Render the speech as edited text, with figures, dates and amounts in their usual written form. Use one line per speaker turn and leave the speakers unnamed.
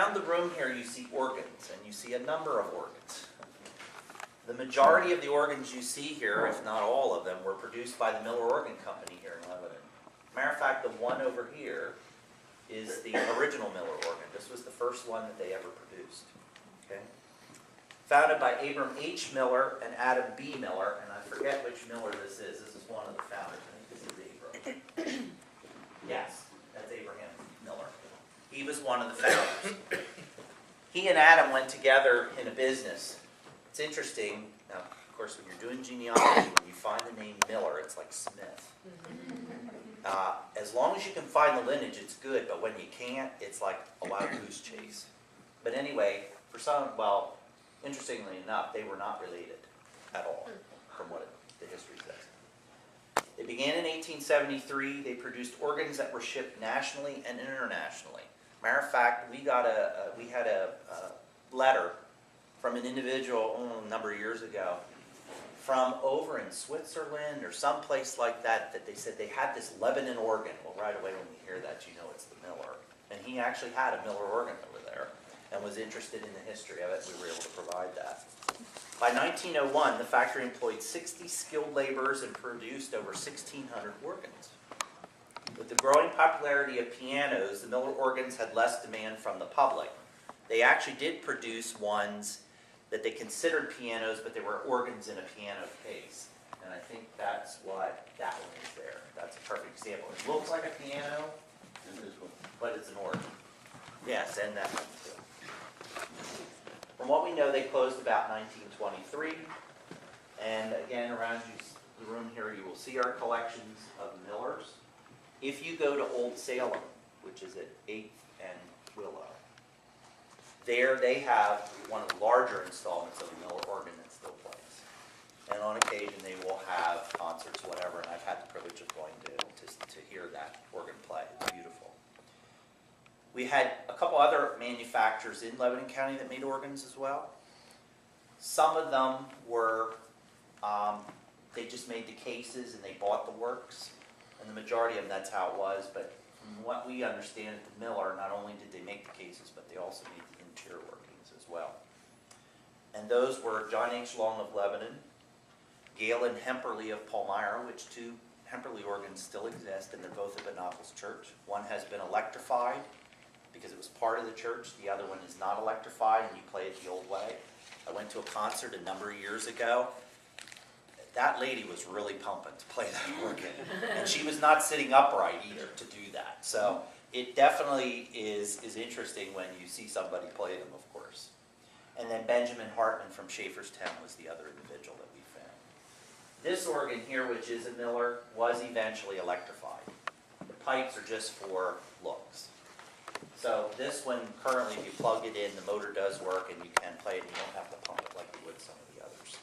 around the room here you see organs, and you see a number of organs. The majority of the organs you see here, if not all of them, were produced by the Miller Organ Company here in Lebanon. Matter of fact, the one over here is the original Miller organ. This was the first one that they ever produced. Okay? Founded by Abram H. Miller and Adam B. Miller, and I forget which Miller this is. This is one of the founders. I think this is Abram. Yes, that's Abraham Miller. He was one of the founders. He and Adam went together in a business. It's interesting. Now, of course, when you're doing genealogy, when you find the name Miller, it's like Smith. As long as you can find the lineage, it's good, but when you can't, it's like a wild goose chase. But anyway, for some, well, interestingly enough, they were not related at all, from what the history says. They began in 1873. They produced organs that were shipped nationally and internationally. Matter of fact, we had a letter from an individual a number of years ago from over in Switzerland or someplace like that, that they said they had this Lebanon organ. Well, right away when we hear that, you know it's the Miller. And he actually had a Miller organ over there and was interested in the history of it. We were able to provide that. By 1901, the factory employed 60 skilled laborers and produced over 1,600 organs. With the growing popularity of pianos, the Miller organs had less demand from the public. They actually did produce ones that they considered pianos, but they were organs in a piano case. And I think that's what that one is there. That's a perfect example. It looks like a piano, but it's an organ. Yes, and that one too. From what we know, they closed about 1923. And again, around the room here, you will see our collections of Millers. If you go to Old Salem, which is at 8th and Willow, there they have one of the larger installments of the Miller organ that still plays. And on occasion they will have concerts, whatever, and I've had the privilege of going to hear that organ play. It's beautiful. We had a couple other manufacturers in Lebanon County that made organs as well. Some of them were, they just made the cases and they bought the works. And the majority of them, that's how it was. But from what we understand at the Miller, not only did they make the cases, but they also made the interior workings as well. And those were John H. Long of Lebanon, Galen Hemperly of Palmyra, which two Hemperly organs still exist, and they're both at Benopples Church. One has been electrified because it was part of the church. The other one is not electrified, and you play it the old way. I went to a concert a number of years ago. That lady was really pumping to play that organ, and she was not sitting upright either to do that. So it definitely is interesting when you see somebody play them, of course. And then Benjamin Hartman from Schaeferstown was the other individual that we found. This organ here, which is a Miller, was eventually electrified. The pipes are just for looks. So this one, currently, if you plug it in, the motor does work, and you can play it, and you don't have to pump it like you would some of the others.